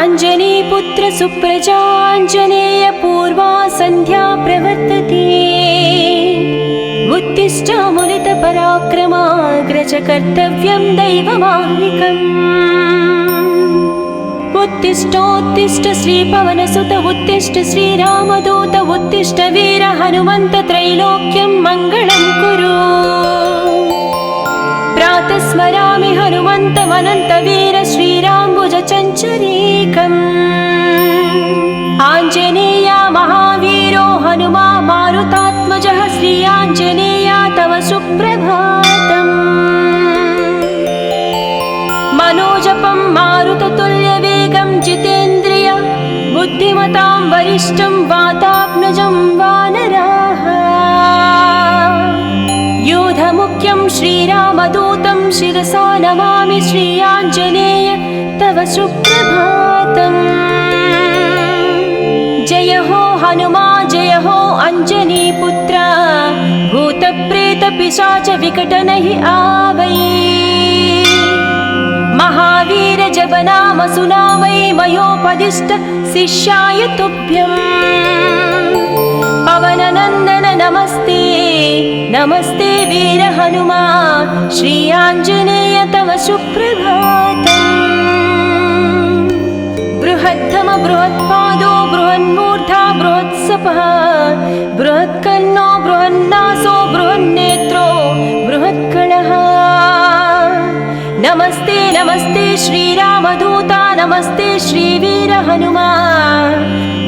अञ्जनीपुत्र सुप्रजाञ्जनेय पूर्वा सन्ध्या प्रवर्तते। उत्तिष्ठामुलितपराक्रमाग्रज कर्तव्यं दैवमाह्निकम्। उत्तिष्ठोत्तिष्ठ श्रीपवनसुत उत्तिष्ठ श्रीरामदूत उत्तिष्ठ वीर हनुमन्त त्रैलोक्यं मङ्गलं कुरु। प्रातः स्मरामि हनुमन्तमनन्तवीर श्रीराम्बुजचञ्चरीकम्। आञ्जनेया महावीरो हनुमा मारुतात्मजः श्री आञ्जनेया तव सुप्रभातम्। मनोजपं मारुततुल्यवेगं जितेन्द्रिय बुद्धिमतां वरिष्ठं वातात्मजं वानराः। योधमुख्यं श्रीरामदूतं शिरसा नमामि श्री आञ्जनेय तव सुप्रभातम्। जय हो हनुमा जय हो अञ्जनीपुत्र भूतप्रेतपिशाच विकटनहि आवै। महावीर जपनाम सुनावै मयोपदिष्ट शिष्याय तुभ्यम्। पवननन्दन नमस्ते नमस्ते वीर हनुमा श्री आञ्जनेय तव सुप्रभातम्। बृहत्तम बृहत्पादो बृहन्मूर्धा बृहत्सपः बृहत्कर्णो बृहन्नासो बृहन्नेत्रो बृहत्कळः। नमस्ते नमस्ते श्रीरामदूता नमस्ते श्रीवीर हनुमा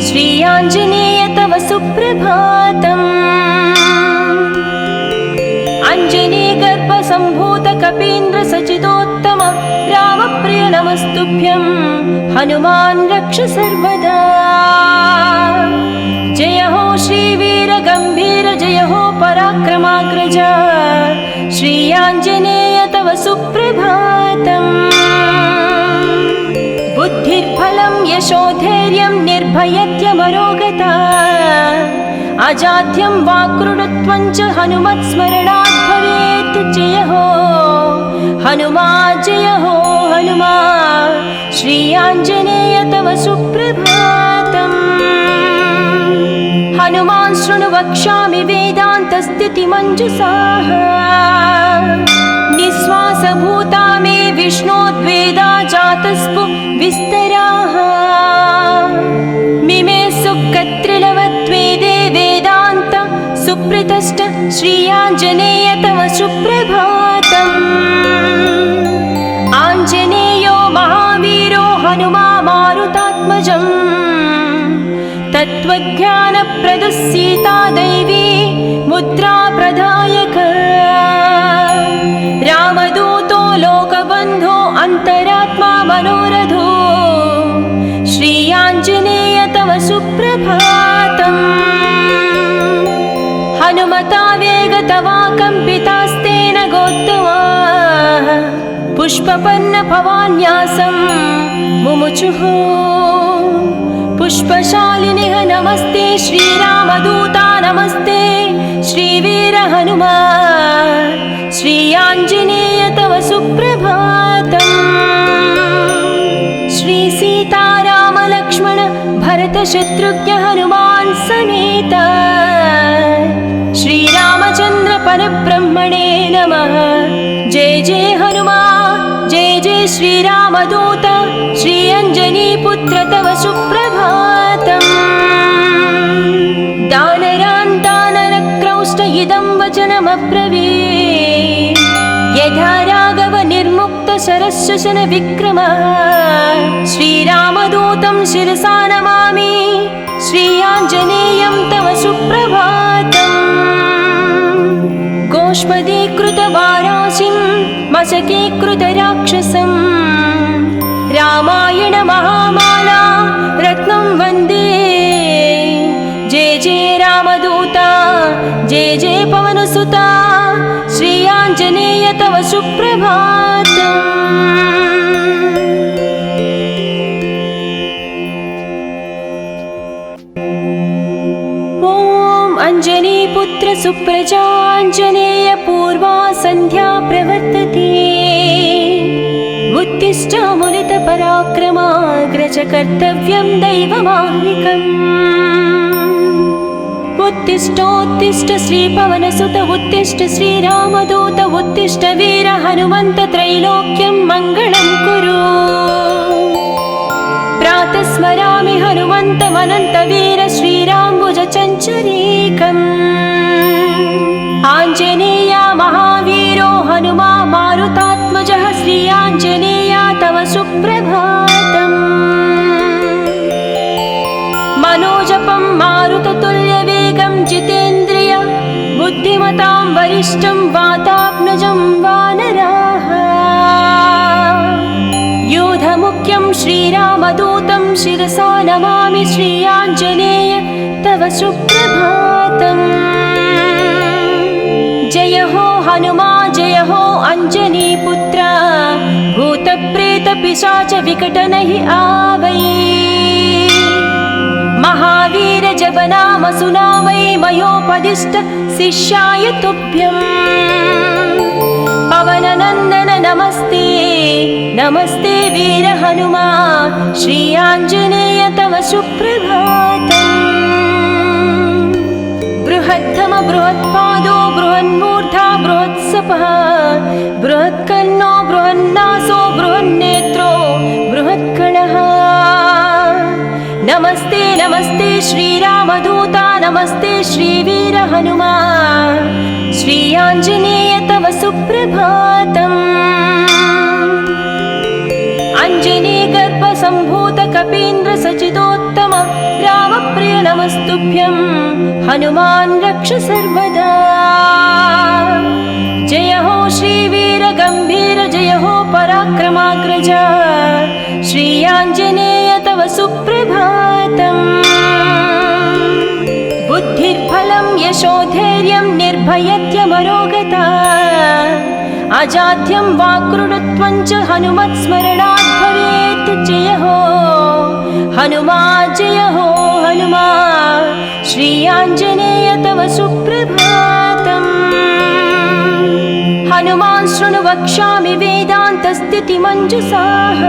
श्री आञ्जनेय तव सुप्रभातम्। अञ्जनीगर्भसम्भूत कपीन्द्र सचितोत्तम रामप्रिय नमस्तुभ्यं हनुमान् रक्ष सर्वदा। जय हो श्रीवीर गम्भीर जय हो पराक्रमाग्रज श्री आञ्जनेय तव सुप्रभातम्। बुद्धिर्बलं यशोधैर्यं निर्भयत्यमरोगता अजाड्यं वाक्कृतत्वं च हनुमत्स्मरणात् भवेत्। जय हो हनुमा जय हो हनुमा श्री आञ्जनेय तव सुप्रभातम्। हनुमान् शृणु वक्ष्यामि वेदान्तस्थितिमञ्जुषाः। निःश्वासभूता मे विष्णोद्वेदा जातस्पु विस्तराः। मिमे सुकत्रिलवत्वेदे वेदान्त सुप्रतिष्ठ श्री आञ्जनेय तव सुप्रभातम्। आञ्जनेयो महावीरो हनुमा मारुतात्मजम्। तत्त्वज्ञानप्रदः सीता दैवी मुद्रा प्रदायक। रामदूतो लोकबन्धो अन्तरात्मा मनोरथो श्री आञ्जनेय तव सुप्रभातम्। हनुमता वेगतवा कम्पितास्तेन गोत्तमा पुष्पपन्न भवान्यासं मुमुचुः। पुष्पशालिनिः नमस्ते श्रीरामदूता नमस्ते श्रीवीर हनुमा श्री आञ्जनेय तव सुप्रभातम्। श्री सीताराम लक्ष्मण भरत शत्रुघ्न हनुमान् समेत श्रीरामचन्द्र परब्रह्मणे नमः। जय जय हनुमा जय जय श्रीरामदूत श्री अञ्जनीपुत्र तव सुप्रभातम्। दानरान्तानरक्रौष्ट इदं वचनमब्रवीत्। यथा राघव निर्मुक्त शरशशन विक्रमः श्रीरामदूतं शिरसा नमामि श्री आञ्जनेयं तव सुप्रभातम्। गोष्पदीकृतवाराशिं मशकीकृतराक्षसं रामायण महामाला रत्नं वन्दे। जय जय रामदूता जय जय पवनसुता श्री आञ्जनेय तव सुप्रभातम्। अञ्जनीपुत्र सुप्रजाञ्जनेय पूर्वा सन्ध्या प्रवर्तते। उत्तिष्ठ उत्तिष्ठामुलितपराक्रमाग्रज कर्तव्यं दैवमाह्निकम् उत्तिष्ठोत्तिष्ठ श्रीपवनसुत उत्तिष्ठ श्रीरामदूत उत्तिष्ठ वीर हनुमन्त त्रैलोक्यं मङ्गलं कुरु प्रातः स्मरामि हनुमन्तमनन्तवीर श्रीराम्बुजचञ्चरीकम् आञ्जनेया महावीरो हनुमा मारुतात्मजः श्री आञ्जनेया तव सुप्रभातम् मनोजपं मारुततुल्यवेगं जितेन्द्रिय बुद्धिमतां वरिष्ठं वातात्मजं वानराः योधमुख्यं श्रीरामदूतं शिरसा नमामि श्री आञ्जनेय तव सुप्रभातम् जय हो हनुमा जय हो अंजनीपुत्र भूतप्रेतपिशाच विकट नहि आवै महावीर जब नाम सुनावै मयोपदिष्ट शिष्याय तुभ्यं पवननन्दन नमस्ते नमस्ते वीर हनुमा श्री आञ्जनेय तव सुप्रभातम् बृहत्तम बृहत्पादो बृहन्मूर्धा बृहत्सपः बृहत्कर्णो बृहन्नासो बृहन्नेत्रो बृहत्कणः नमस्ते नमस्ते श्रीरामदूता नमस्ते श्रीवीर हनुमा श्री आञ्जनेय तव सुप्रभातम् अञ्जनीगर्भसम्भूत कपीन्द्र सचिदोत्तम रामप्रिय नमस्तुभ्यं हनुमान् रक्ष सर्वदा जय हो श्रीवीर गम्भीर जय हो पराक्रमाग्रज श्री आञ्जनेय तव सुप्रभातम् बुद्धिर्बलं यशोधैर्यं निर्भयत्यमरोगता अजाड्यं वाक्कृतत्वं च हनुमत्स्मरणात् भवेत् जय हो हनुमा जय हो हनुमा श्री आञ्जनेय तव सुप्रभातम् हनुमान् शृणु वक्ष्यामि वेदान्तस्थितिमञ्जुषाः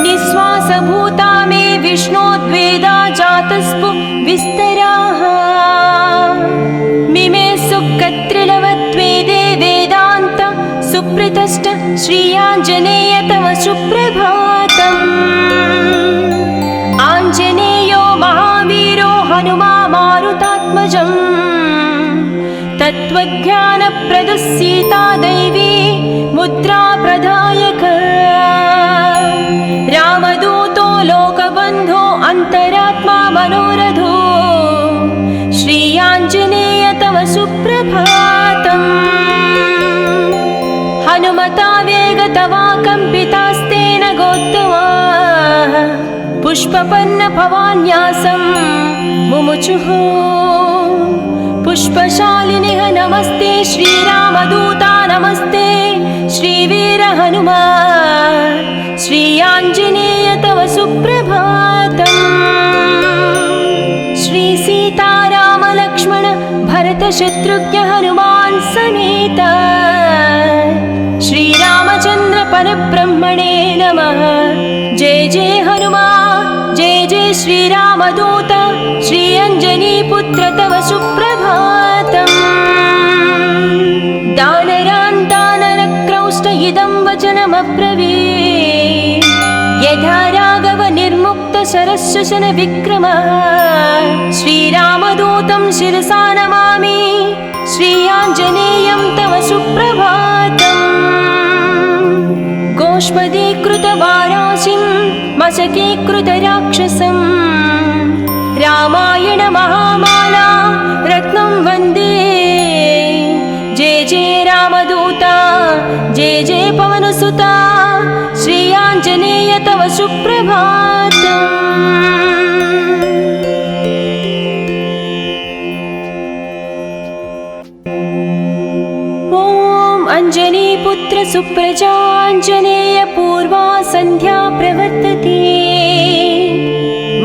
निःश्वासभूता मे विष्णोद्वेदा जातस्पु विस्तराः मिमे सुकत्रिलवत्वेदे वेदान्त सुप्रतिष्ठ श्री आञ्जनेय तव सुप्रभातम् आञ्जनेयो महावीरो हनुमा मारुतात्मजम् तत्त्वज्ञानप्रदः सीता दैवी मुद्रा प्रदायक रामदूतो लोकबन्धो अन्तरात्मा मनोरथो श्री आञ्जनेय तव सुप्रभातम् हनुमता वेगतवा कम्पितास्तेन गोत्तमाः पुष्पपन्न भवान्यासं मुमुचुः पुष्पशालिनिः नमस्ते श्रीरामदूता नमस्ते श्रीवीर हनुमा श्री आञ्जनेय तव सुप्रभातम् श्री सीताराम लक्ष्मण भरत शत्रुघ्न हनुमान् समेत श्रीरामचन्द्र परब्रह्मणे नमः जय जय हनुमा जय जय श्रीरामदूत श्री अञ्जनीपुत्र तव सुप्रभातम् दानरान्तानरक्रौष्ट इदं वचनमब्रवीत् यथा राघव निर्मुक्त शरशशन विक्रमः श्रीरामदूतं शिरसा नमामि श्री आञ्जनेयं तव सुप्रभातम् गोष्पदीकृतवाराशिं मशकीकृतराक्षसं रामायण महामाला रत्नं वन्दे जय जय रामदूता जय जय पवनसुता श्री आञ्जनेय तव सुप्रभातम् अंजनीपुत्र सुप्रजाञ्जनेय पूर्वा सन्ध्या प्रवर्तते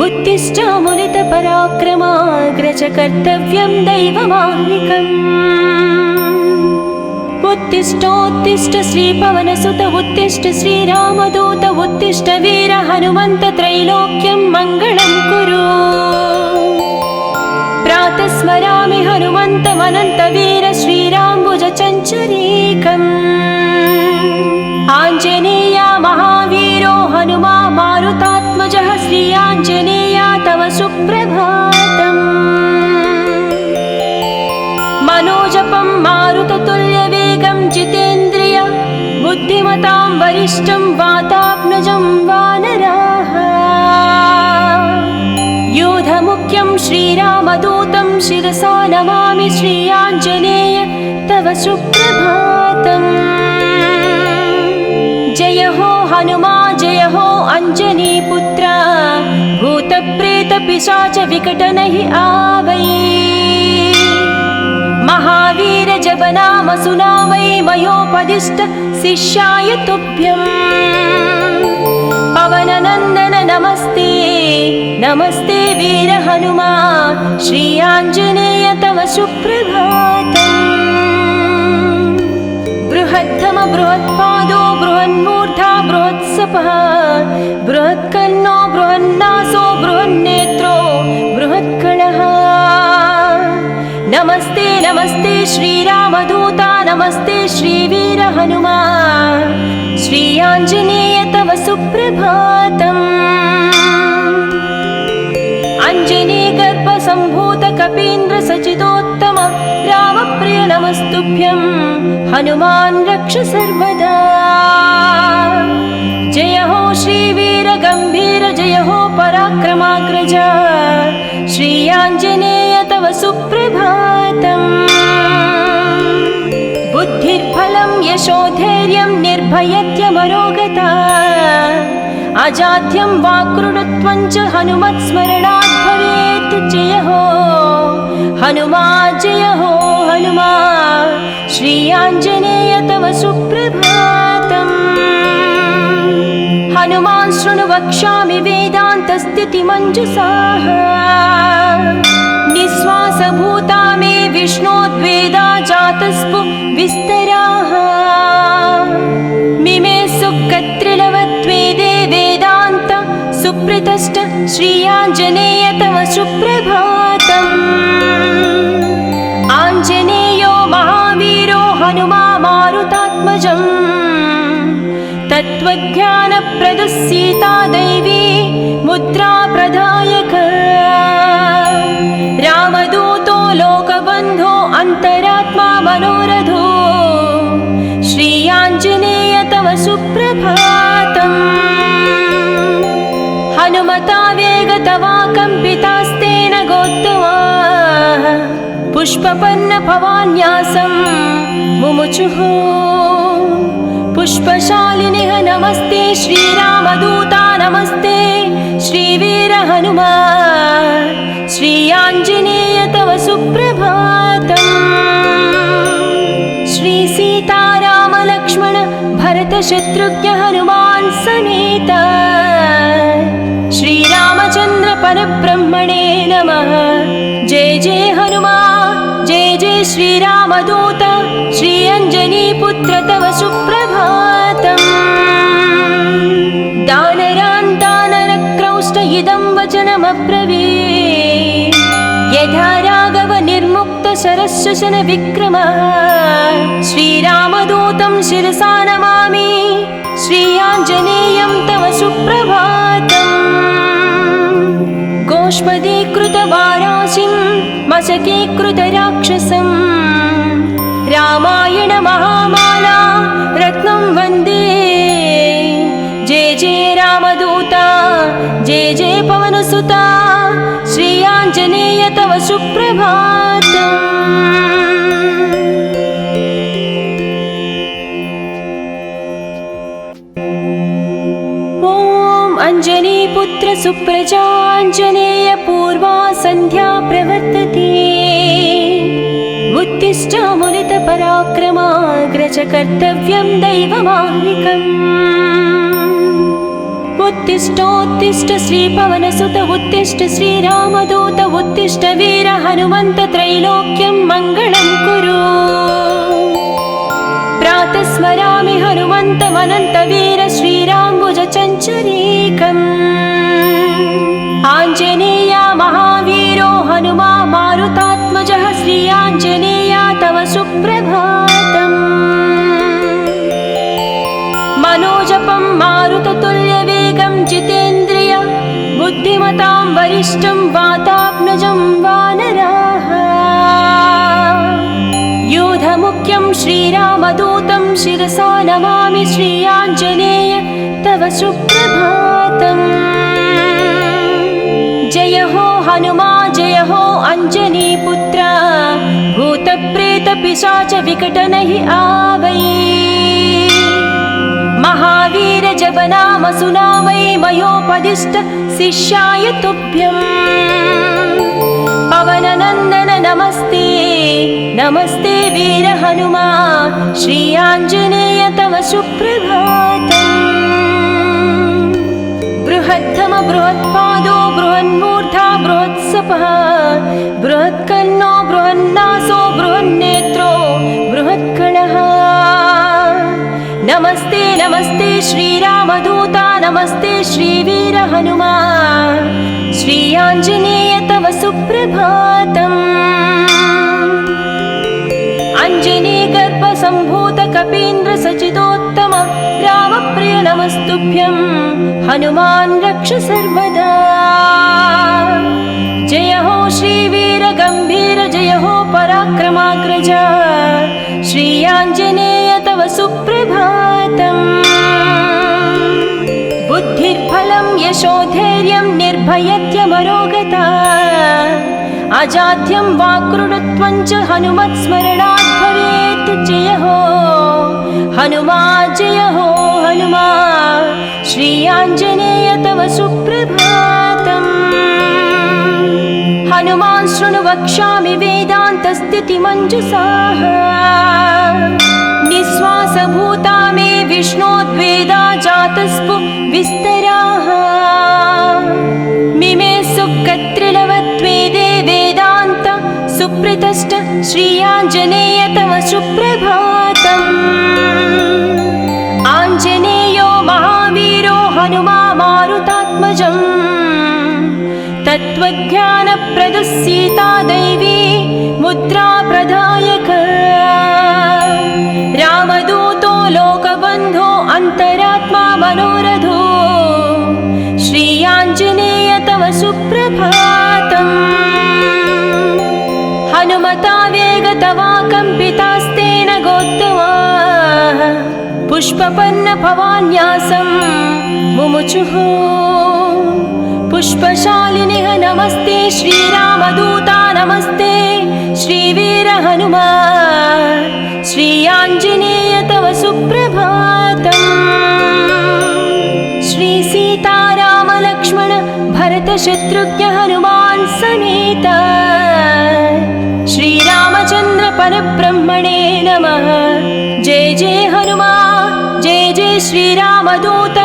उत्तिष्ठामुलितपराक्रमाग्रज कर्तव्यं दैवमाह्निकम् उत्तिष्ठोत्तिष्ठ श्रीपवनसुत उत्तिष्ठ श्रीरामदूत उत्तिष्ठ वीर हनुमन्त त्रैलोक्यं मङ्गलं कुरु। प्रातः स्मरामि हनुमन्तमनन्तवीर श्रीराम्बुजचञ्चरीकम्। आञ्जनेया महावीरो हनुमा मारुतात्मजः श्री आञ्जनेया तव सुप्रभातम्। मनोजपं मारुततुल्यवेगं जितेन्द्रिय बुद्धिमतां वरिष्ठं वातात्मजं वानराः। योधमुख्यं श्रीरामदूतं शिरसा नमामि श्री आञ्जनेय तव सुप्रभातम्। जय हो हनुमा जय हो अञ्जनीपुत्र भूतप्रेतपिशाच विकटनहि आवै। महावीर जपनाम सुनामै मयोपदिष्ट शिष्याय तुभ्यम्। पवननन्दन नमस्ते नमस्ते वीर हनुमा श्री आञ्जनेय तव सुप्रभातम्। बृहत्तम बृहत्पादो बृहन्मूर्धा बृहत्सपः बृहत्कर्णो बृहन्नासो बृहन्नेत्रो बृहत्कणः। नमस्ते नमस्ते श्रीरामदूता नमस्ते श्रीवीर हनुमा श्री आञ्जनेय तव सुप्रभातम्। अञ्जनीगर्भसम्भूत कपीन्द्र सचितोत्तम रामप्रिय नमस्तुभ्यं हनुमान् रक्ष सर्वदा। जय हो श्रीवीर गम्भीर जय हो पराक्रमाग्रज श्री आञ्जनेय तव सुप्रभातम्। बुद्धिर्बलं यशोधैर्यं निर्भयत्यमरोगता अजाड्यं वाक्कृतत्वं च हनुमत्स्मरणात् भवेत्। जय हो हनुमा जय हो हनुमा श्री आञ्जनेय तव सुप्रभातम्। हनुमान् शृणु वक्ष्यामि वेदान्तस्थितिमञ्जुषाः निःश्वासभूता मे विष्णोद्वेदा जातस्पु विस्तराः। मिमे सुखत्रिलवत्वेदे वेदान्त सुप्रतिष्ठ श्री आञ्जनेय तव सुप्रभातम्। आञ्जनेयो महावीरो हनुमा मारुतात्मजम् तत्त्वज्ञानप्रदः सीता दैवी मुद्रा प्रदायक। रामदूतो लोकबन्धो अन्तरात्मा मनोरथो श्री आञ्जनेय तव सुप्रभातम्। हनुमता वेगतवा कम्पितास्तेन गोत्तमा पुष्पपन्न भवान्यासं मुमुचुः। पुष्पशालिनिः नमस्ते श्रीरामदूता नमस्ते श्रीवीर हनुमा श्री आञ्जनेय तव सुप्रभातम्। श्री सीताराम लक्ष्मण भरत शत्रुघ्न हनुमान् समेत श्रीरामचन्द्र परब्रह्मणे नमः। जय जय हनुमा जय जय श्रीरामदूत श्री अञ्जनीपुत्र तव सुप्रभातम्। दानरान् दानरक्रौष्ट इदं वचनमब्रवीत् यथा राघव निर्मुक्त शरश्वसन विक्रमः। श्रीरामदूतं शिरसा नमामि श्री आञ्जनेयं तव सुप्रभातम्। गोष्पदीकृतवाराशिं मशकीकृतराक्षसं रामायण महामाला रत्नं वन्दे। जय जय रामदूता जय जय पवनसुता श्री आञ्जनेय तव सुप्रभातम्। अञ्जनीपुत्र सुप्रजाञ्जनेय पूर्वा सन्ध्या प्रवर्तते। उत्तिष्ठ मुनितपराक्रमाग्रज कर्तव्यं दैवमाह्निकम्। उत्तिष्ठोत्तिष्ठ श्रीपवनसुत उत्तिष्ठ श्रीरामदूत उत्तिष्ठ वीर हनुमन्त त्रैलोक्यं मङ्गलं कुरु। स्मरामि हनुमन्तमनन्तवीर श्रीराम्बुजचञ्चरीकम् आञ्जनेय महावीरो हनुमा मारुतात्मजः श्री आञ्जनेय तव सुप्रभातम् मनोजपं मारुततुल्यवेगं जितेन्द्रिय बुद्धिमतां वरिष्ठं वातात्मजं वानराः यूधमुख्यं श्रीरामदूतं शिरसा नमामि श्री आञ्जनेय तव सुप्रभातम् जय हो हनुमा जय हो अंजनीपुत्र भूतप्रेतपिशाच विकटनहि आवै महावीर जप नाम सुनावै मयोपदिष्ट शिष्याय तुभ्यम् पवननन्दन नमस्ते नमस्ते वीर हनुमा श्री आञ्जनेय तव सुप्रभातम् बृहद्धम बृहत्पादो बृहन्मूर्धा बृहत्सपः बृहत्कर्णो बृहन्नासो बृहन्नेत्रो बृहत्कणः नमस्ते नमस्ते श्रीरामदूता नमस्ते श्रीवीर हनुमा श्री आञ्जनेय तव सुप्रभातम् अञ्जनीगर्भसम्भूत कपीन्द्र सचिदोत्तम रामप्रिय नमस्तुभ्यं हनुमान् रक्ष सर्वदा जय हो श्रीवीर गम्भीर जय हो पराक्रमाग्रज श्री आञ्जनेय तव सुप्रभातम् बुद्धिर्बलं यशोधैर्यं निर्भयत्यमरोगता अजाड्यं वाक्कृतत्वं च हनुमत्स्मरणात् भवेत् जय हो हनुमा श्री आञ्जनेय तव सुप्रभातम् हनुमान् शृणु वक्ष्यामि वेदान्तस्थितिमञ्जुषाः निःश्वासभूता मे विष्णोद्वेदा जातस्पु विस्तराः मिमे सुकत्रिलवत्वेदे वेदान्त सुप्रतिष्ठ श्री आञ्जनेय तव सुप्रभातम् आञ्जनेयो महावीरो हनुमा मारुतात्मजम् तत्त्वज्ञानप्रदः सीता दैवी मुद्रा प्रदायक रामदूतो लोकबन्धो अन्तरात्मा मनोरथो श्री आञ्जनेय तव सुप्रभातम् हनुमता वेगतवा कम्पितास्तेन गोत्तमा पुष्पपन्न भवान्यासं मुमुचुः पुष्पशालिनिः नमस्ते श्रीरामदूता नमस्ते श्रीवीर हनुमा श्री आञ्जनेय तव सुप्रभातम् श्री सीताराम लक्ष्मण भरत शत्रुघ्न हनुमान् समेत श्रीरामचन्द्र परब्रह्मणे नमः जय जय हनुमा जय जय श्रीरामदूत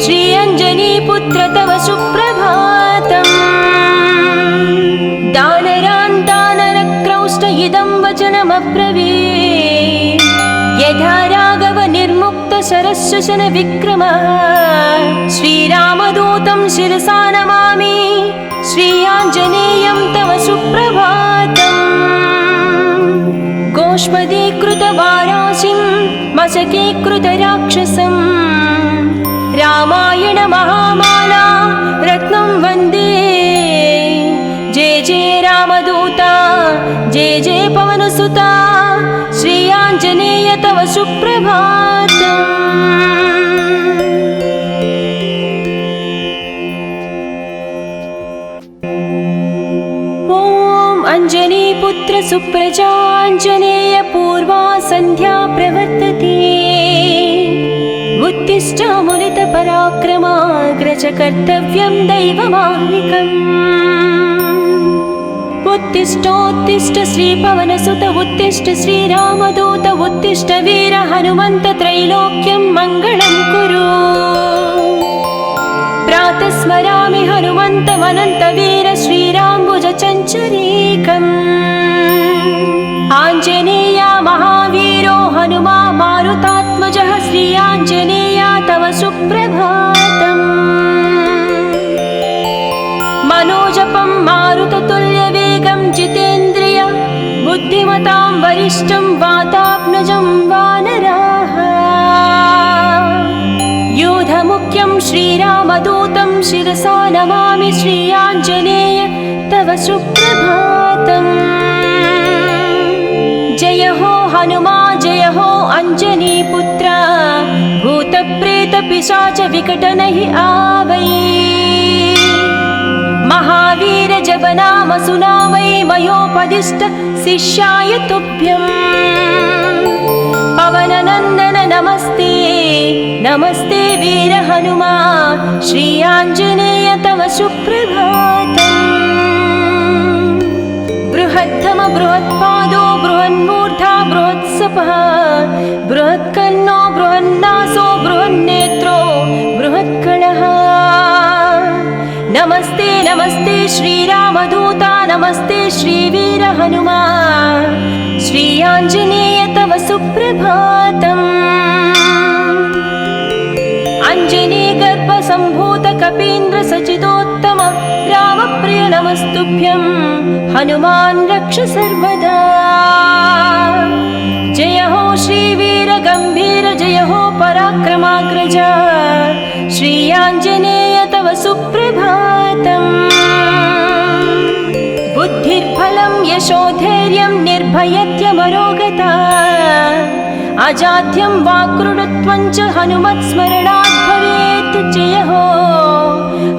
श्री अञ्जनीपुत्र तव सुप्रभातम् दानरान् दानरक्रौष्ट इदं वचनमब्रवीत् यथा राघव निर्मुक्त शरशशन विक्रमः श्रीरामदूतं शिरसा नमामि श्री आञ्जनेयं तव सुप्रभातम् गोष्पदीकृतवाराशिं मशकीकृतराक्षसं रामायण महामाला रत्नं वन्दे जय जय रामदूता जय जय पवनसुता श्री आञ्जनेय तव सुप्रभातम् अंजनीपुत्र सुप्रजाञ्जनेय पूर्वा सन्ध्या प्रवर्तते उत्तिष्ठ पराक्रमाग्रज कर्तव्यं दैवमाह्निकम् उत्तिष्ठोत्तिष्ठ श्रीपवनसुत उत्तिष्ठ श्रीरामदूत उत्तिष्ठ वीर हनुमन्त त्रैलोक्यं मङ्गलं कुरु प्रातः स्मरामि हनुमन्तमनन्तवीर श्रीराम्बुजचञ्चरीकम् आञ्जनेय महावीरो हनुमा मारुतात्मजः श्री आञ्जनेय तव सुप्रभातम् मनोजपं मारुततुल्यवेगं जितेन्द्रिय बुद्धिमतां वरिष्ठं वातात्मजं वानराः योधमुख्यं श्रीरामदूतं शिरसा नमामि श्री आञ्जनेय तव सुप्रभातम् जय हो हनुमा जय हो अञ्जनीपुत्र भूतप्रेतपिशाच विकटनहि आवै महावीर जप नाम सुनावै मयोपदिष्ट शिष्याय तुभ्यम् पवननन्दन नमस्ते नमस्ते वीर हनुमा श्री आञ्जनेय तव सुप्रभातम् बृहत्तम बृहत्पादो बृहन्मूर्धा बृहत्सपः बृहत्कर्णो बृहन्नासो बृहन्नेत्रो बृहत्कणः नमस्ते नमस्ते श्रीरामदूता नमस्ते श्रीवीर हनुमा श्री आञ्जनेय तव सुप्रभातम् अञ्जनी गर्भसम्भूत कपीन्द्र सचितोत्तम रामप्रिय नमस्तुभ्यं हनुमान् रक्ष सर्वदा जय हो श्रीवीर गम्भीर जय हो पराक्रमाग्रज श्री आञ्जनेय तव सुप्रभातम् बुद्धिर्बलं यशोधैर्यं निर्भयत्यमरोगता अजाड्यं वाक्कृतत्वं च हनुमत्स्मरणात् भवेत् जय हो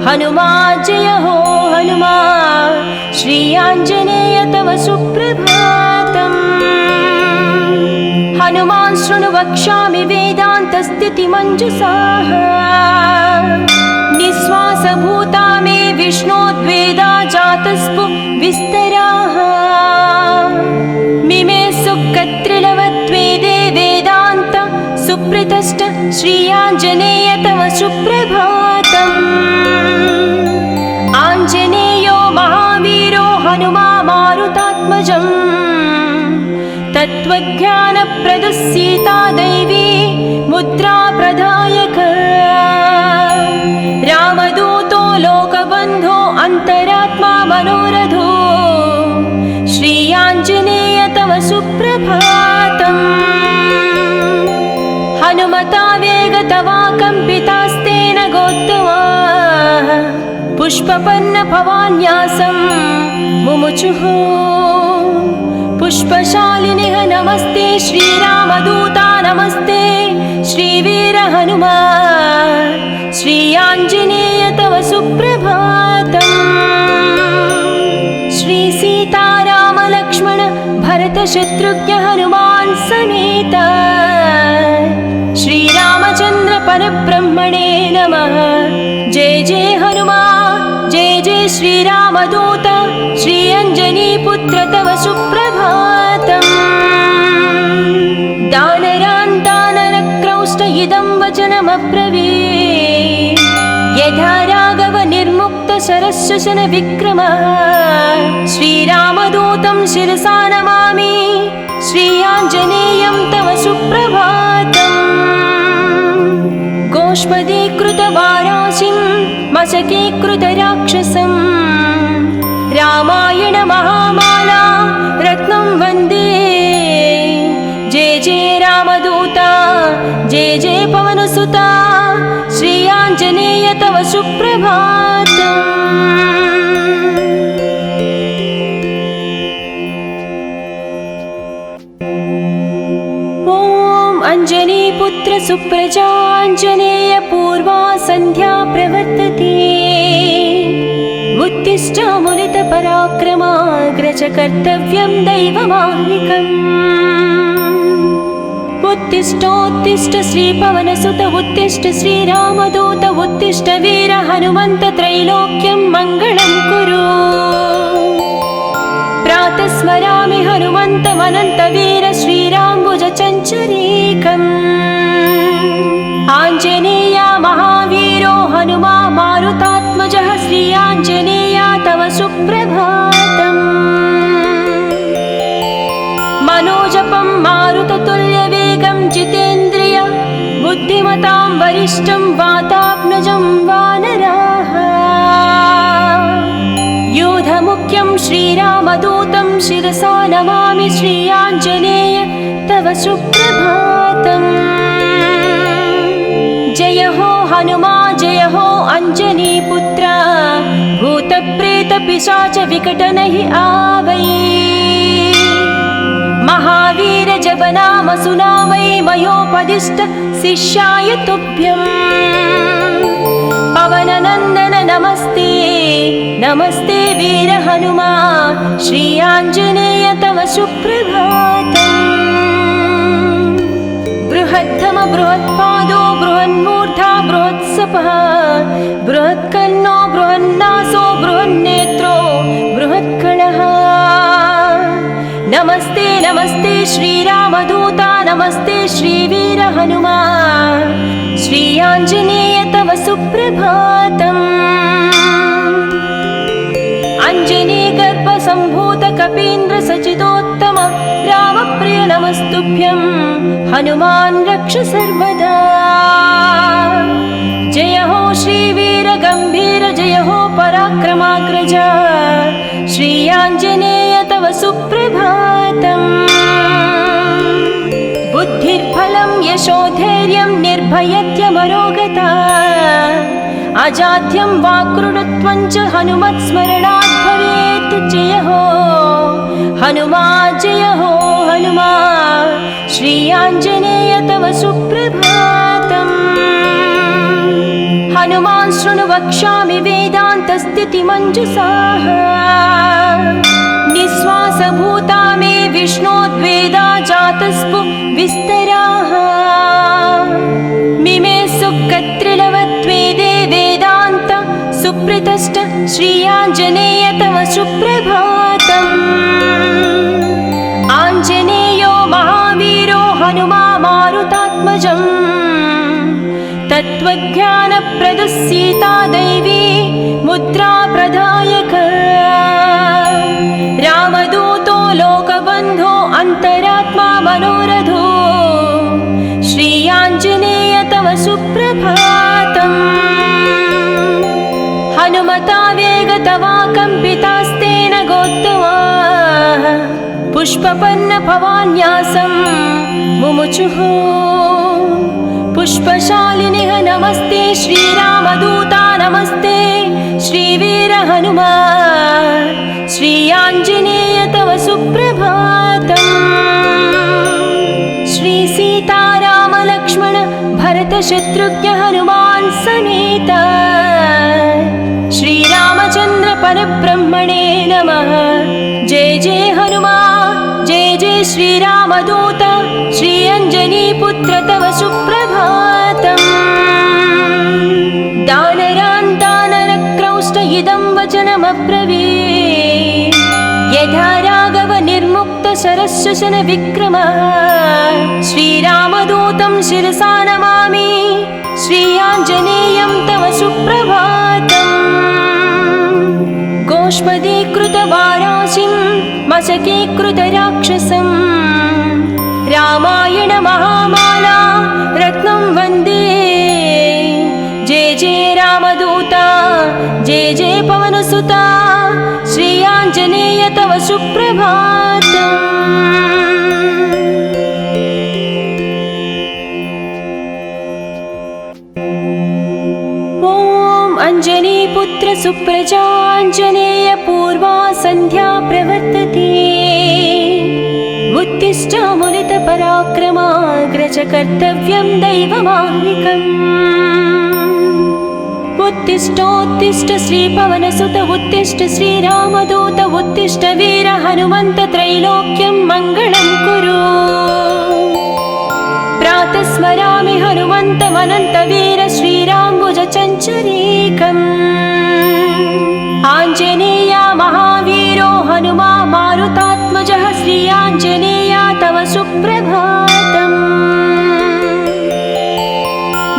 हनुमा जय हो हनुमा श्री आञ्जनेय तव सुप्रभातम् हनुमान् शृणु वक्ष्यामि वेदान्तस्थितिमञ्जुषाः निःश्वासभूता मे विष्णोद्वेदा जातस्पु विस्तराः मिमे सुकत्रिलवत्वेदे वेदान्त सुप्रतिष्ठ श्री आञ्जनेय तव सुप्रभातम् आञ्जनेयो महावीरो हनुमा मारुतात्मजम् तत्त्वज्ञानप्रदः सीता दैवी मुद्रा प्रदायक रामदूतो लोकबन्धो अन्तरात्मा मनोरथो श्री आञ्जनेय तव सुप्रभातम् हनुमता वेगतवा कम्पितास्तेन गोत्तमा पुष्पपन्न भवान्यासं मुमुचुः पुष्पशालिनिः नमस्ते श्रीरामदूता नमस्ते श्रीवीर हनुमा श्री आञ्जनेय तव सुप्रभातम् श्री सीताराम लक्ष्मण भरत शत्रुघ्न हनुमान् समेत श्रीरामचन्द्र परब्रह्मणे नमः जय जय हनुमा जय जय श्रीरामदूत श्री अञ्जनीपुत्र तव सुप्रभातम् दानरान् दानरक्रौष्ट इदं वचनमब्रवीत् यथा राघव निर्मुक्त शरशशन विक्रमः श्रीरामदूतं शिरसा नमामि श्री आञ्जनेयं तव सुप्रभातम् गोष्पदीकृतवाराशिं मशकीकृतराक्षसं रामायण महामाला रत्नं वन्दे जय जय रामदूता जय जय पवनसुता श्री आञ्जनेय तव सुप्रभातम् अञ्जनीपुत्र सुप्रजाञ्जनेय पूर्वा सन्ध्या प्रवर्तते उत्तिष्ठ मुनितपराक्रमाग्रज कर्तव्यं दैवमाह्निकम् उत्तिष्ठोत्तिष्ठ श्रीपवनसुत उत्तिष्ठ श्रीरामदूत उत्तिष्ठ वीर हनुमन्त त्रैलोक्यं मङ्गलं कुरु प्रातः स्मरामि हनुमन्तमनन्तवीर श्रीराम्बुजचञ्चरीकम् आञ्जनेय महावीरो हनुमा मारुतात्मजः श्री आञ्जनेय तव सुप्रभातम् वरिष्ठं वातात्मजं वानराः योधमुख्यं श्रीरामदूतं शिरसा नमामि श्रीयाञ्जनेय तव सुप्रभातम् जय हो हनुमा जय हो अंजनीपुत्र भूतप्रेतपिशाच विकटनहि आवै महावीर जब नाम सुनावै मयोपदिष्ट शिष्याय तुभ्यम् पवननन्दन नमस्ते नमस्ते वीर हनुमा श्री आञ्जनेय तव सुप्रभातम् बृहद्धम बृहत्पादो बृहन्मूर्धा बृहत्सपः बृहत्कर्णो बृहन्नासो बृहन्नेत्रो बृहत्कणः नमस्ते नमस्ते श्रीरामदूता नमस्ते श्रीवीर हनुमा श्री आञ्जनेय तव सुप्रभातम् अञ्जनीगर्भसम्भूत कपीन्द्र सचिदोत्तम रामप्रिय नमस्तुभ्यं हनुमान् रक्ष सर्वदा जय हो श्रीवीर गम्भीर जय हो पराक्रमाग्रज श्री आञ्जनेय तव सुप्रभातम् बुद्धिर्बलं यशोधैर्यं निर्भयत्यमरोगता अजाड्यं वाक्कृतत्वं च हनुमत्स्मरणात् भवेत् जय हो हनुमा श्री आञ्जनेय तव सुप्रभातम् हनुमान् शृणु वक्ष्यामि वेदान्तस्थितिमञ्जुषाः निःश्वासभूता मे विष्णोद्वेदा जातस्पु विस्तराः मिमे सुकत्रिलवत्वेदे वेदान्त सुप्रतिष्ठ श्री आञ्जनेय तव सुप्रभातम् आञ्जनेयो महावीरो हनुमा मारुतात्मजम् तत्त्वज्ञानप्रदः सीता दैवी मुद्रा प्रदायक रामदूतो लोकबन्धो अन्तरात्मा मनोरथो श्री आञ्जनेय तव सुप्रभातम् हनुमता वेगतवा कम्पितास्तेन गोत्तमा पुष्पपन्न भवान्यासं मुमुचुः पुष्पशालिनिः नमस्ते श्रीरामदूता नमस्ते श्रीवीर हनुमा श्री आञ्जनेय तव सुप्रभातम् श्री सीताराम लक्ष्मण भरत शत्रुघ्न हनुमान् समेत श्रीरामचन्द्र परब्रह्मणे नमः जय जय हनुमा जय जय श्रीरामदूत श्री अञ्जनीपुत्र तव सुप्रभातम् दानरान् दानरक्रौष्ट इदं वचनमब्रवीत् यथा राघव निर्मुक्त शरशशन विक्रम श्रीरामदूतं शिरसा नमामि श्री आञ्जनेयं तव सुप्रभातम् गोष्पदीकृतवाराशिं मशकीकृतराक्षसं रामायण महामाला रत्नं वन्दे जय जय रामदूता जय जय पवनसुता श्री आञ्जनेय तव सुप्रभातम् ॐ अञ्जनीपुत्र सुप्रजाञ्जनेय पूर्वा सन्ध्या प्रवर्तते उत्तिष्ठामुलितपराक्रमाग्रज कर्तव्यं दैवमाह्निकम् उत्तिष्ठोत्तिष्ठ श्रीपवनसुत उत्तिष्ठ श्रीरामदूत उत्तिष्ठ वीर हनुमन्त त्रैलोक्यं मङ्गलं कुरु प्रातः स्मरामि हनुमन्तमनन्तवीर श्रीराम्बुज चञ्चरीकम् आञ्जनेया महावीरो हनुमा मारुतात्मजः श्री आञ्जनेया तव सुप्रभातम्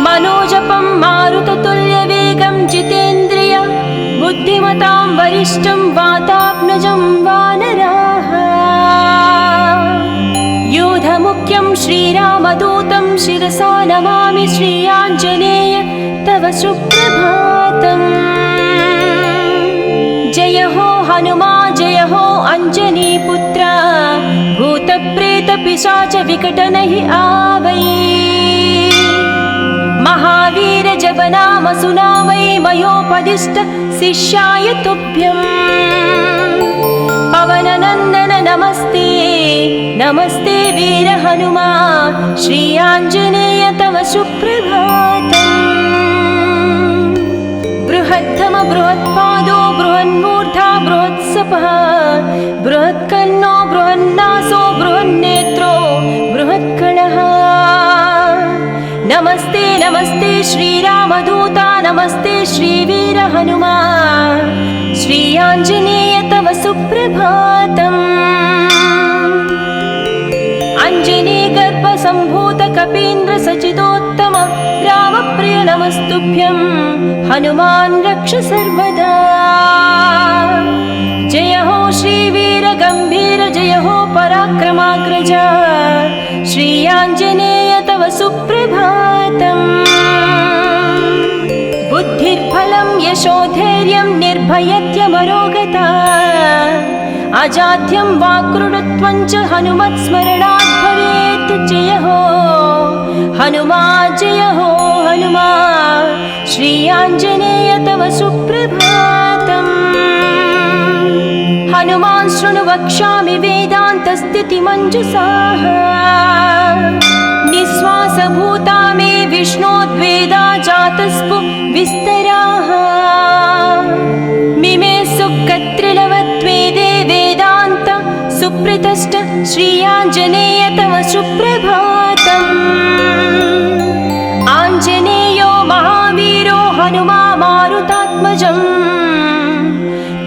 मनोजपं मारुततुल्यवेगं जितेन्द्रिय बुद्धिमतां वरिष्ठं वातात्मजं वानराः योध यूथमुख्यं श्रीरामदूतं शिरसा नमामि श्रीयाञ्जनेय तव सुप्रभातम्। जय हो हनुमा जय हो अंजनीपुत्र, भूतप्रेतपिशाच विकटनहि आवै। महावीर जप नाम सुनावै, मयोपदिष्ट शिष्याय तुभ्यम्। पवननन्दन नमस्ते नमस्ते वीर हनुमा, श्री आञ्जनेय तव सुप्रभातम्। बृहत्तम बृहत्पादो बृहन्मूर्धा बृहत्सपः, बृहत्कर्णो बृहन्नासो बृहन्नेत्रो बृहत्कणः। नमस्ते नमस्ते श्रीरामदूता, नमस्ते श्रीवीर हनुमा, श्री आञ्जनेय तव सुप्रभातम्। अंजनी गर्भ सम्भूत कपीन्द्र सचिदोत्तम रामप्रिय नमस्तुभ्यं, हनुमान् रक्ष सर्वदा। जय हो श्रीवीर गम्भीर, जय हो पराक्रमाग्रज, श्री आञ्जनेय तव सुप्रभातम्। बुद्धिर्बलं यशोधैर्यं निर्भयत्यमरोगता, अजाड्यं वाक्कृतत्वं च हनुमत्स्मरणात् भवेत्। जय हो हनुमा जय हो हनुमा, श्री आञ्जनेय तव सुप्रभातम्। हनुमान् शृणु वक्ष्यामि वेदान्तस्थितिमञ्जुषाः, निःश्वासभूता मे विष्णोद्वेदा जातस्पु विस्तराः। मिमे सुकत्रिलवत्वेदे वेदान्त सुप्रतिष्ठ, श्री आञ्जनेय तव सुप्रभातम्। आञ्जनेयो महावीरो हनुमा मारुतात्मजम्,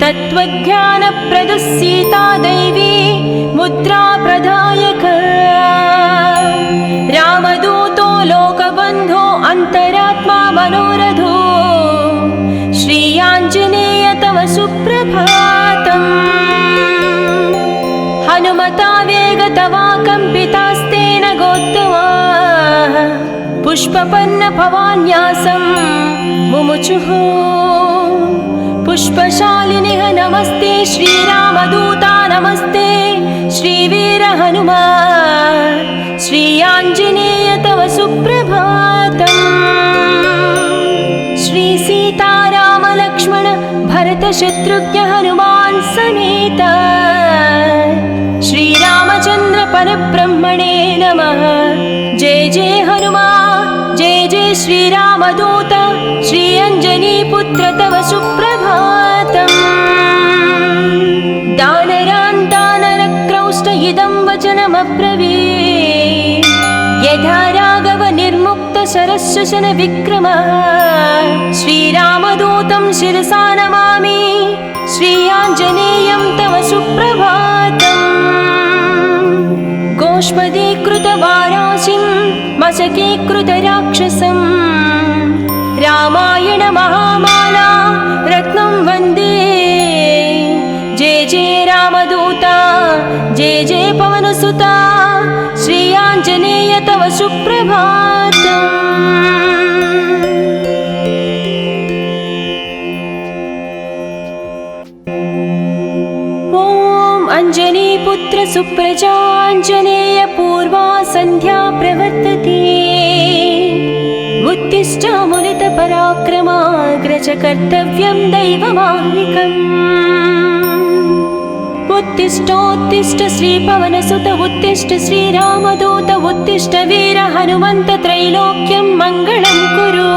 तत्त्वज्ञानप्रदः सीता दैवी मुद्रा प्रदायक। रामदूतो लोकबन्धो अन्तरात्मा मनोरथो, श्री आञ्जनेय तव सुप्रभातम्। हनुमता वेगतवा कम्पितास्तेन गोत्तमाः, पुष्पपन्न भवान्यासं मुमुचुः। पुष्पशालिनिः नमस्ते श्रीरामदूता, नमस्ते श्रीवीर हनुमा, श्री आञ्जनेय तव सुप्रभातम्। श्री सीताराम लक्ष्मण भरत शत्रुघ्न हनुमान् समेत, श्रीरामचन्द्र परब्रह्मणे नमः। जय जय हनुमा जय जय श्रीरामदूत, श्री अञ्जनीपुत्र तव सुप्रभातम्। दानरान् दानरक्रौष्ट इदं वचनमब्रवीत्, यथा राघव निर्मुक्त शरशशन विक्रमः। श्रीरामदूतं शिरसा नमामि, श्री आञ्जनेयं तव सुप्रभातम्। गोष्पदीकृतवाराशिं मशकीकृतराक्षसं, रामायण महामाला रत्नं वन्दे। जय जय रामदूता, जय जय पवनसुता, श्री आञ्जनेय तव सुप्रभातम्। अंजनीपुत्र सुप्रजाञ्जनेय पूर्वा सन्ध्या प्रवर्तते, उत्तिष्ठ मुनित पराक्रमाग्रज कर्तव्यं दैवमाह्निकम्। उत्तिष्ठोत्तिष्ठ श्रीपवनसुत, उत्तिष्ठ श्रीरामदूत, उत्तिष्ठ वीर हनुमन्त, त्रैलोक्यं मङ्गलं कुरु।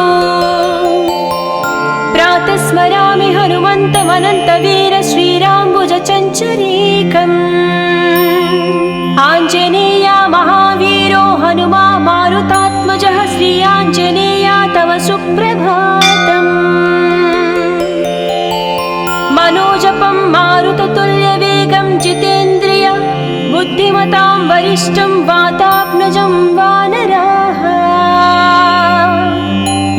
प्रातः स्मरामि हनुमन्तमनन्तवीर, श्रीराम्बुजचञ्चरीकम्। आञ्जनेय महावीरो हनुमा मारुतात्मजः, श्री आञ्जनेय तव सुप्रभातम्। मनोजपं मारुततुल्यवेगं जितेन्द्रिय, बुद्धिमतां वरिष्ठं वातात्मजं वानराः।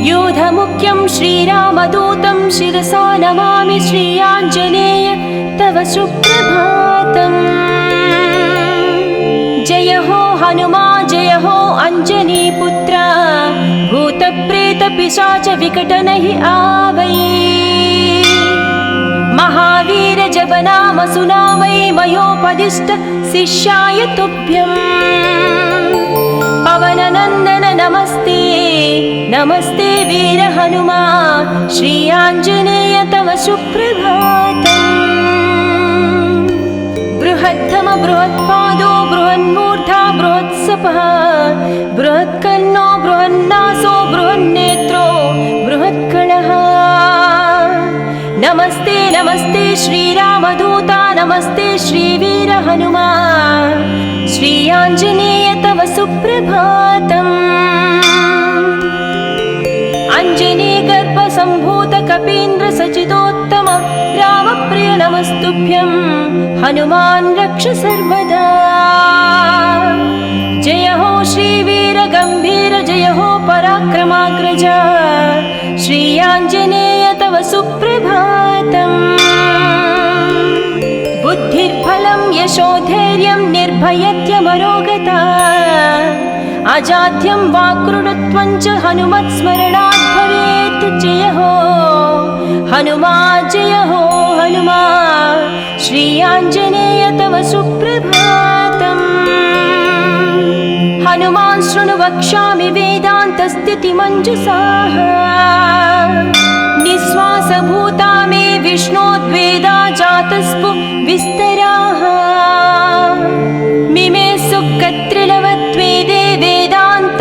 योधमुख्यं श्रीरामदूतं शिरसा नमामि, श्री आञ्जनेय तव सुप्रभातम्। जय हो हनुमा जय हो अंजनी पुत्र भूत प्रेत पिशाच विकट नहीं आवै महावीर जब नाम सुनावै मयोपदिष्ट शिष्याय तुभ्यं पवन नंदन नमस्ते नमस्ते वीर हनुमा श्री आंजनेय तव सुप्रभातम् बृहत्तम बृहत्पादो बृहन्मूर्धा बृहत्सपः बृहत्कर्णो बृहन्नासो बृहन्नेत्रो बृहत्कलः नमस्ते नमस्ते श्रीरामदूता नमस्ते श्रीवीर हनुमा श्री आंजनेय तव सुप्रभातम् अंजनी गर्भ संभूत कपीन्द्र सचिदोत्तम रामप्रिय नमस्तुभ्यं हनुमान् रक्ष सर्वदा जय हो श्रीवीर गंभीर जय हो पराक्रमाग्रज श्री आंजनेय तव सुप्रभातम् बुद्धिर्बलं यशोधैर्यं निर्भयत्यमरोगता अजाड्यं वाक्कृतत्वं च हनुमत्स्मरणात् भवेत् जय हो हनुमा श्री आंजनेय तव सुप्रभातम् हनुमान् शृणु वक्ष्यामि वेदान्तस्थितिमञ्जुषाः निःश्वासभूता मे विष्णोद्वेदा जातस्पु विस्तराः मिमे सुकत्रिलवत्वेदे वेदान्त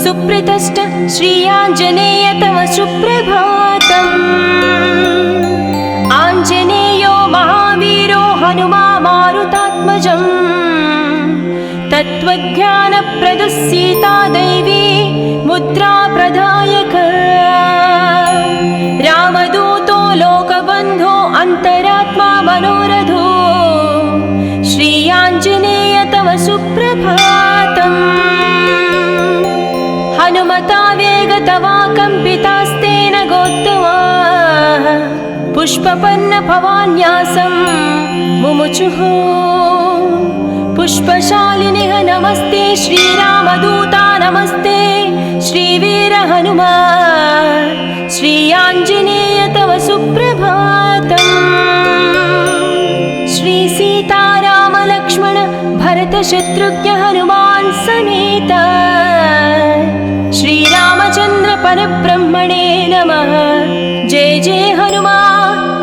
सुप्रतिष्ठ श्री आंजनेय तव सुप्रभातम् आंजनेयो महावीरो हनुमा मारुतात्मजम् तत्त्वज्ञानप्रदः सीता दैवी मुद्रा प्रदायक रामदूतो लोकबन्धो अन्तरात्मा मनोरथो श्री आंजनेय तव सुप्रभातम् हनुमता वेगतवा कम्पितास्तेन गोत्तमा पुष्पपन्न भवान्यासं मुमुचुः पुष्पशालिनिः नमस्ते श्रीरामदूता नमस्ते श्रीवीर हनुमा श्री आंजनेय तव सुप्रभातम् श्री सीताराम लक्ष्मण भरत शत्रुघ्न हनुमान् समेत श्रीरामचन्द्र परब्रह्मणे नमः जय जय हनुमा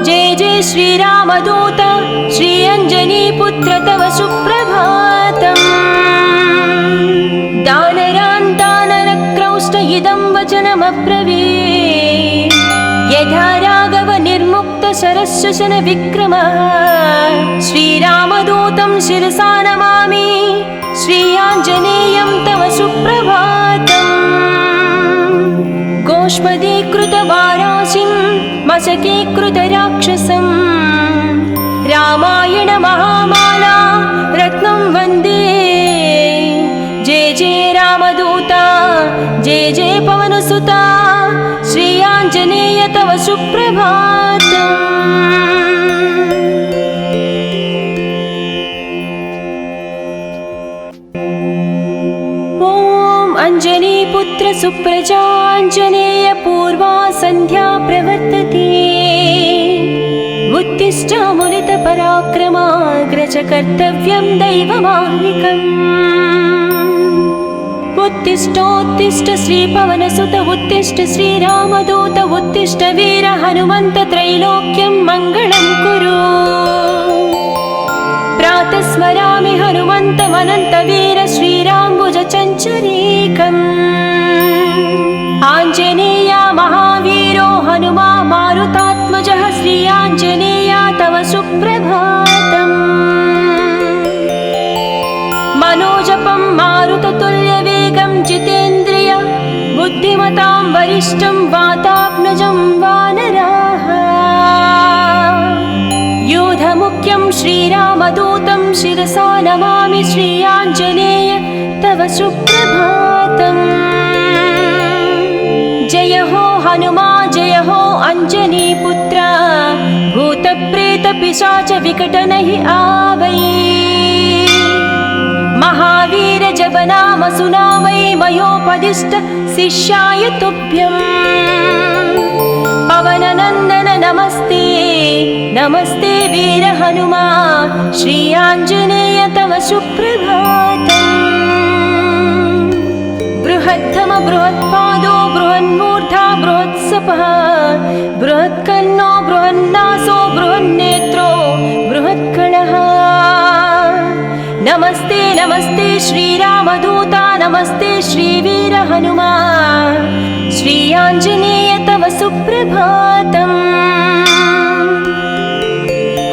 जय जय श्रीरामदूत श्री अंजनी पुत्र तव सुप्रभातम् दानरान् दानरक्रौष्ट इदं वचनमब्रवीत् यथा राघव निर्मुक्त शरशशन विक्रमः श्रीरामदूतं शिरसा नमामि श्री आंजनेयं तव सुप्रभातम् गोष्पदीकृतवाराशिं मशकीकृतराक्षसं रामायण महामाला रत्नं वन्दे जय जय रामदूता जय जय पवनसुता श्री आंजनेय तव सुप्रभातम् अंजनीपुत्र सुप्रजाञ्जनेय पूर्वा सन्ध्या प्रवर्तते उत्तिष्ठ पराक्रमाग्रज कर्तव्यं दैवमाह्निकम् उत्तिष्ठोत्तिष्ठ श्रीपवनसुत उत्तिष्ठ श्रीरामदूत उत्तिष्ठ वीर हनुमन्त त्रैलोक्यं मङ्गलं कुरु प्रातः स्मरामि हनुमन्तमनन्तवीर श्रीराम्बुज चञ्चरीकम् आञ्जनेया महावीरो हनुमा मारुतात्मजः श्री आञ्जनेया तव सुप्रभातम् मनोजपं मारुततुल्यवेगं जितेन्द्रिय बुद्धिमतां वरिष्ठं वातात्मजं वानराः योधमुख्यं श्रीरामदूतं शिरसा नमामि श्री आञ्जनेय तव सुप्रभातम् जय हो हनुमा जय हो अंजनी पुत्र भूत प्रेत पिशाच विकट नहीं आवै महावीर जब रामसुना वै मयोपदिष्ट शिष्याय तुभ्यम् पवननन्दन नमस्ते नमस्ते वीर हनुमा श्री आञ्जनेय तव सुप्रभातम् बृहत्तम बृहत्पादो बृहन्मूर्धा बृहत्सपः बृहत्कर्णो बृहन्नासो बृहन्नेत्रो बृहत्कणः नमस्ते नमस्ते श्रीरामदूता नमस्ते श्रीवीर हनुमा श्री आञ्जनेय तव सुप्रभातम्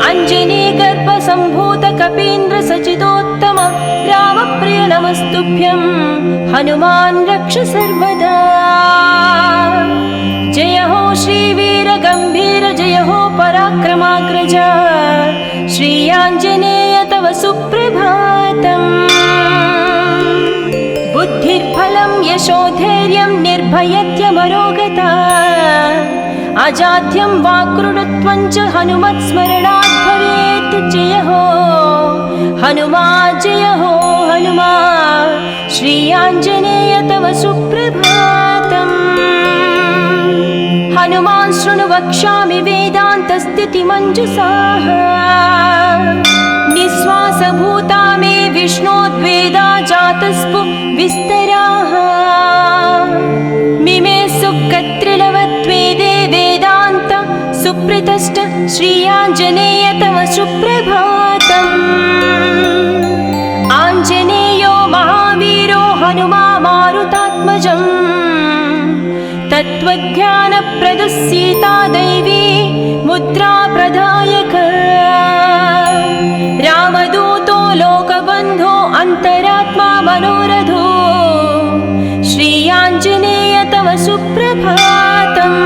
अञ्जनीगर्भसम्भूत कपीन्द्र सचिदोत्तम रामप्रिय नमस्तुभ्यं हनुमान् रक्ष सर्वदा जय हो श्रीवीर गम्भीर जय हो पराक्रमाग्रज श्री आञ्जनेय तव सुप्रभातम् बुद्धिर्बलं यशोधैर्यं निर्भयत्यमरोगता अजाड्यं वाक्कृतत्वं च हनुमत्स्मरणात् भवेत् जय हो हनुमा श्री आञ्जनेय तव सुप्रभातम् हनुमान् शृणु वक्ष्यामि वेदान्तस्थितिमञ्जुषाः निःश्वासभूता मे विष्णोद्वेदा जातस्पु विस्तराः मिमे सुकत्रिलवत्वेदे वेदान्त सुप्रतिष्ठ श्री आञ्जनेय तव सुप्रभातम् आञ्जनेयो महावीरो हनुमा मारुतात्मजम् तत्त्वज्ञानप्रदः सीता दैवी मुद्रा प्रदायक रामदूतो लोकबन्धो अन्तरात्मा मनोरथो श्री आञ्जनेय तव सुप्रभातम्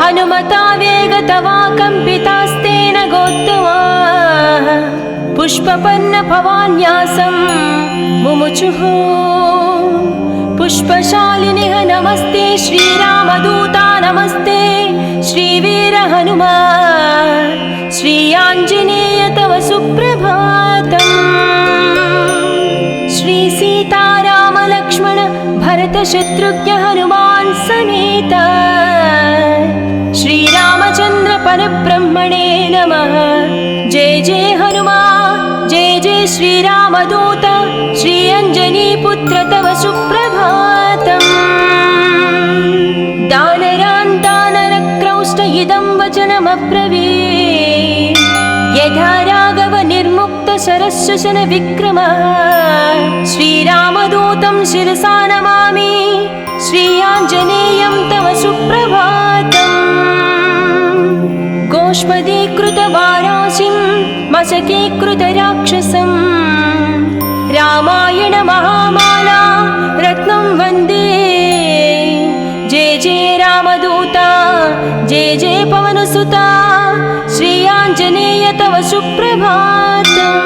हनुमता वेगतवा कम्पितास्तेन गोत्तमा पुष्पपन्न भवान्यासं मुमुचुः पुष्पशालिनिः नमस्ते श्रीरामदूता नमस्ते श्रीवीर हनुमा श्री आञ्जनेय तव सुप्रभातम् श्री सीताराम लक्ष्मण भरत शत्रुघ्न हनुमान् समेत श्रीरामचन्द्र परब्रह्मणे नमः जय जय हनुमा जय जय श्रीरामदूत श्री अञ्जनीपुत्र तव सुप्रभातम् दानरान्तानरक्रौष्ट इदं वचनमब्रवीत् यथा राघव निर्मुक्त शरशशन विक्रमः श्रीरामदूतं शिरसा नमामि श्री आञ्जनेयं तव सुप्रभातम् गोष्पदीकृतवाराशिं मशकीकृतराक्षसं रामायण महामाला रत्नं वन्दे जय जय रामदूता जय जय पवनसुता श्री आञ्जनेय तव सुप्रभातम्